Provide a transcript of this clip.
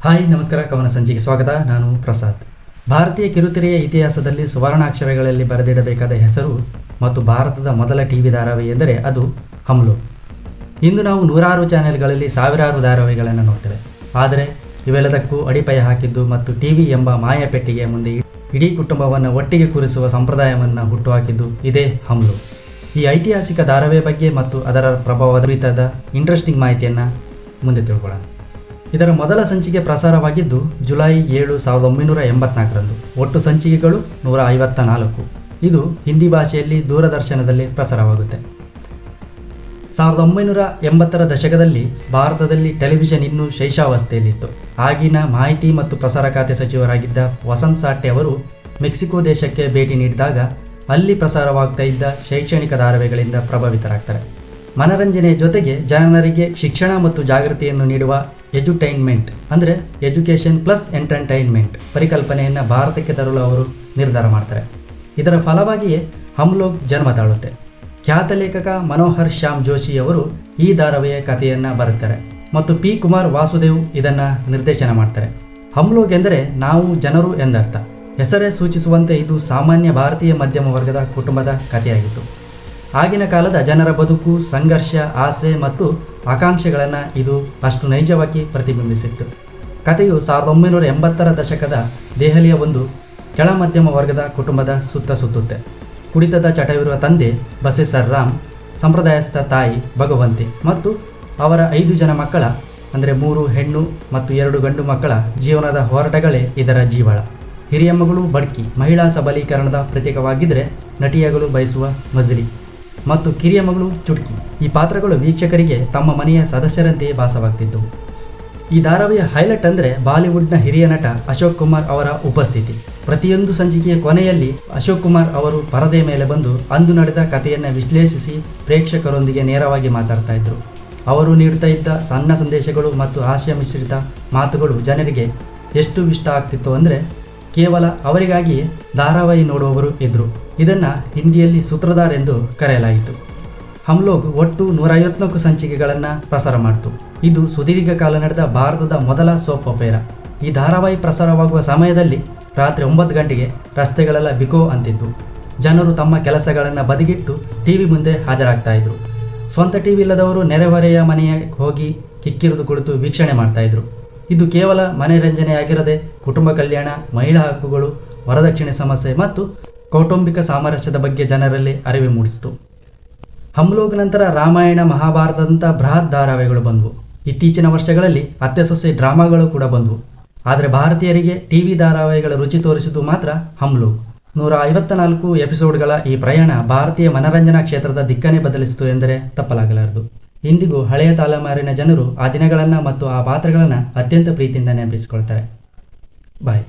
Hi ನಮಸ್ಕಾರ, ಕವನ ಸಂಚಿಕೆ ಸ್ವಾಗತ. ನಾನು ಪ್ರಸಾದ್. ಭಾರತೀಯ ಕಿರುತೆರೆಯ ಇತಿಹಾಸದಲ್ಲಿ ಸುವರ್ಣಾಕ್ಷರಗಳಲ್ಲಿ ಬರೆದಿಡಬೇಕಾದ ಹೆಸರು ಮತ್ತು ಭಾರತದ ಮೊದಲ ಟಿವಿ ಧಾರಾವಾಹಿ ಎಂದರೆ ಅದು ಹಮ್ ಲೋಗ್. ಇಂದು ನಾವು ನೂರಾರು ಚಾನೆಲ್ಗಳಲ್ಲಿ ಸಾವಿರಾರು ಧಾರಾವಾಹಿಗಳನ್ನು ನೋಡ್ತೇವೆ. ಆದರೆ ಇವೆಲ್ಲದಕ್ಕೂ ಅಡಿಪಾಯ ಹಾಕಿದ್ದು ಮತ್ತು ಟಿವಿ ಎಂಬ ಮಾಯಾಪೆಟ್ಟಿಗೆಯ ಮುಂದೆ ಇಡೀ ಕುಟುಂಬವನ್ನು ಒಟ್ಟಿಗೆ ಕೂರಿಸುವ ಸಂಪ್ರದಾಯವನ್ನು ಹುಟ್ಟುಹಾಕಿದ್ದು ಇದೇ ಹಮ್ ಲೋಗ್. ಈ ಐತಿಹಾಸಿಕ ಧಾರಾವಾಹಿಯ ಬಗ್ಗೆ ಮತ್ತು ಅದರ ಪ್ರಭಾವದ ಕುರಿತಾದ ಇಂಟ್ರೆಸ್ಟಿಂಗ್ ಮಾಹಿತಿಯನ್ನು ಮುಂದೆ ತಿಳ್ಕೊಳ್ಳೋಣ. ಇದರ ಮೊದಲ ಸಂಚಿಕೆ ಪ್ರಸಾರವಾಗಿದ್ದು ಜುಲೈ 7, 1984ರಂದು. ಒಟ್ಟು ಸಂಚಿಕೆಗಳು 154. ಇದು ಹಿಂದಿ ಭಾಷೆಯಲ್ಲಿ ದೂರದರ್ಶನದಲ್ಲಿ ಪ್ರಸಾರವಾಗುತ್ತೆ. 1980ರ ದಶಕದಲ್ಲಿ ಭಾರತದಲ್ಲಿ ಟೆಲಿವಿಷನ್ ಇನ್ನೂ ಶೈಶವಾವಸ್ಥೆಯಲ್ಲಿತ್ತು. ಆಗಿನ ಮಾಹಿತಿ ಮತ್ತು ಪ್ರಸಾರ ಖಾತೆ ಸಚಿವರಾಗಿದ್ದ ವಸಂತ್ ಸಾಠೆ ಅವರು ಮೆಕ್ಸಿಕೋ ದೇಶಕ್ಕೆ ಭೇಟಿ ನೀಡಿದಾಗ ಅಲ್ಲಿ ಪ್ರಸಾರವಾಗ್ತಾ ಇದ್ದ ಶೈಕ್ಷಣಿಕ ಧಾರಾವಾಹಿಗಳಿಂದ ಪ್ರಭಾವಿತರಾಗ್ತಾರೆ. ಮನರಂಜನೆಯ ಜೊತೆಗೆ ಜನರಿಗೆ ಶಿಕ್ಷಣ ಮತ್ತು ಜಾಗೃತಿಯನ್ನು ನೀಡುವ ಎಜುಟೈನ್ಮೆಂಟ್ ಅಂದರೆ ಎಜುಕೇಷನ್ ಪ್ಲಸ್ ಎಂಟರ್ಟೈನ್ಮೆಂಟ್ ಪರಿಕಲ್ಪನೆಯನ್ನು ಭಾರತಕ್ಕೆ ತರಲು ಅವರು ನಿರ್ಧಾರ ಮಾಡ್ತಾರೆ. ಇದರ ಫಲವಾಗಿಯೇ ಹಮ್ ಲೋಗ್ ಜನ್ಮ ತಾಳುತ್ತೆ. ಖ್ಯಾತ ಲೇಖಕ ಮನೋಹರ್ ಶ್ಯಾಮ್ ಜೋಶಿ ಅವರು ಈ ಧಾರಾವಾಹಿಯ ಕಥೆಯನ್ನು ಬರುತ್ತಾರೆ ಮತ್ತು ಪಿ. ಕುಮಾರ್ ವಾಸುದೇವ್ ಇದನ್ನು ನಿರ್ದೇಶನ ಮಾಡ್ತಾರೆ. ಹಮ್ ಲೋಗ್ ಎಂದರೆ ನಾವು ಜನರು ಎಂದರ್ಥ. ಹೆಸರೇ ಸೂಚಿಸುವಂತೆ ಇದು ಸಾಮಾನ್ಯ ಭಾರತೀಯ ಮಧ್ಯಮ ವರ್ಗದ ಕುಟುಂಬದ ಕಥೆಯಾಗಿತ್ತು. ಆಗಿನ ಕಾಲದ ಜನರ ಬದುಕು, ಸಂಘರ್ಷ, ಆಸೆ ಮತ್ತು ಆಕಾಂಕ್ಷೆಗಳನ್ನು ಇದು ಅಷ್ಟು ನೈಜವಾಗಿ ಪ್ರತಿಬಿಂಬಿಸಿತ್ತು. ಕಥೆಯು 1980ರ ದಶಕದ ದೆಹಲಿಯ ಒಂದು ಕೆಳ ಮಧ್ಯಮ ವರ್ಗದ ಕುಟುಂಬದ ಸುತ್ತುತ್ತೆ. ಕುಡಿತದ ಚಟವಿರುವ ತಂದೆ ಬಸೇಸರ್ ರಾಮ್, ಸಂಪ್ರದಾಯಸ್ಥ ತಾಯಿ ಭಗವಂತಿ ಮತ್ತು ಅವರ 5 ಜನ ಮಕ್ಕಳ ಅಂದರೆ 3 ಹೆಣ್ಣು ಮತ್ತು 2 ಗಂಡು ಮಕ್ಕಳ ಜೀವನದ ಹೋರಾಟಗಳೇ ಇದರ ಜೀವಾಳ. ಹಿರಿಯ ಮಗಳು ಬಡ್ಕಿ ಮಹಿಳಾ ಸಬಲೀಕರಣದ ಪ್ರತೀಕವಾಗಿದ್ದರೆ ನಟಿಯಾಗಲು ಬಯಸುವ ಮಜ್ಲಿ ಮತ್ತು ಕಿರಿಯ ಮಗಳು ಚುಟ್ಕಿ. ಈ ಪಾತ್ರಗಳು ವೀಕ್ಷಕರಿಗೆ ತಮ್ಮ ಮನೆಯ ಸದಸ್ಯರಂತೆಯೇ ಭಾಸವಾಗ್ತಿದ್ದವು. ಈ ಧಾರಾವಾಹಿಯ ಹೈಲೈಟ್ ಅಂದರೆ ಬಾಲಿವುಡ್ನ ಹಿರಿಯ ನಟ ಅಶೋಕ್ ಕುಮಾರ್ ಅವರ ಉಪಸ್ಥಿತಿ. ಪ್ರತಿಯೊಂದು ಸಂಚಿಕೆಯ ಕೊನೆಯಲ್ಲಿ ಅಶೋಕ್ ಕುಮಾರ್ ಅವರು ಪರದೆ ಮೇಲೆ ಬಂದು ಅಂದು ನಡೆದ ಕಥೆಯನ್ನು ವಿಶ್ಲೇಷಿಸಿ ಪ್ರೇಕ್ಷಕರೊಂದಿಗೆ ನೇರವಾಗಿ ಮಾತಾಡ್ತಾ ಇದ್ರು. ಅವರು ನೀಡುತ್ತಾ ಇದ್ದ ಸಣ್ಣ ಸಂದೇಶಗಳು ಮತ್ತು ಹಾಸ್ಯ ಮಿಶ್ರಿತ ಮಾತುಗಳು ಜನರಿಗೆ ಎಷ್ಟು ಇಷ್ಟ ಆಗ್ತಿತ್ತು ಅಂದರೆ ಕೇವಲ ಅವರಿಗಾಗಿಯೇ ಧಾರಾವಾಹಿ ನೋಡುವವರು ಇದ್ದರು. ಇದನ್ನು ಹಿಂದಿಯಲ್ಲಿ ಸೂತ್ರಧಾರ್ ಎಂದು ಕರೆಯಲಾಯಿತು. ಹಮ್ ಲೋಗ್ ಒಟ್ಟು 154 ಸಂಚಿಕೆಗಳನ್ನು ಪ್ರಸಾರ ಮಾಡಿತು. ಇದು ಸುದೀರ್ಘ ಕಾಲ ನಡೆದ ಭಾರತದ ಮೊದಲ ಸೋಪ್ ಒಪೇರಾ. ಈ ಧಾರಾವಾಹಿ ಪ್ರಸಾರವಾಗುವ ಸಮಯದಲ್ಲಿ ರಾತ್ರಿ 9 ಗಂಟೆಗೆ ರಸ್ತೆಗಳೆಲ್ಲ ಬಿಕೋ ಅಂತಿದ್ದು. ಜನರು ತಮ್ಮ ಕೆಲಸಗಳನ್ನು ಬದಿಗಿಟ್ಟು ಟಿವಿ ಮುಂದೆ ಹಾಜರಾಗ್ತಾ ಇದ್ರು. ಸ್ವಂತ ಟಿವಿ ಇಲ್ಲದವರು ನೆರೆಹೊರೆಯ ಮನೆಯ ಹೋಗಿ ಕಿಕ್ಕಿರಿದು ಕುಳಿತು ವೀಕ್ಷಣೆ ಮಾಡ್ತಾಯಿದ್ರು. ಇದು ಕೇವಲ ಮನರಂಜನೆಯಾಗಿರದೆ ಕುಟುಂಬ ಕಲ್ಯಾಣ, ಮಹಿಳಾ ಹಕ್ಕುಗಳು, ವರದಕ್ಷಿಣೆ ಸಮಸ್ಯೆ ಮತ್ತು ಕೌಟುಂಬಿಕ ಸಾಮರಸ್ಯದ ಬಗ್ಗೆ ಜನರಲ್ಲಿ ಅರಿವು ಮೂಡಿಸಿತು. ಹಮ್ ಲೋಗ್ ನಂತರ ರಾಮಾಯಣ, ಮಹಾಭಾರತದಂಥ ಬೃಹತ್ ಧಾರಾವಾಹಿಗಳು ಬಂದವು. ಇತ್ತೀಚಿನ ವರ್ಷಗಳಲ್ಲಿ ಅತ್ತೆ ಸೊಸೆ ಡ್ರಾಮಾಗಳು ಕೂಡ ಬಂದವು. ಆದರೆ ಭಾರತೀಯರಿಗೆ ಟಿವಿ ಧಾರಾವಾಹಿಗಳ ರುಚಿ ತೋರಿಸಿದ್ದು ಮಾತ್ರ ಹಮ್ ಲೋಗ್. 154 ಎಪಿಸೋಡ್ಗಳ ಈ ಪ್ರಯಾಣ ಭಾರತೀಯ ಮನರಂಜನಾ ಕ್ಷೇತ್ರದ ದಿಕ್ಕನ್ನೇ ಬದಲಿಸಿತು ಎಂದರೆ ತಪ್ಪಲಾಗಲಾರದು. ಇಂದಿಗೂ ಹಳೆಯ ತಲೆಮಾರಿನ ಜನರು ಆ ದಿನಗಳನ್ನು ಮತ್ತು ಆ ಪಾತ್ರಗಳನ್ನು ಅತ್ಯಂತ ಪ್ರೀತಿಯಿಂದ ನೆನಪಿಸಿಕೊಳ್ತಾರೆ. ಬಾಯ್.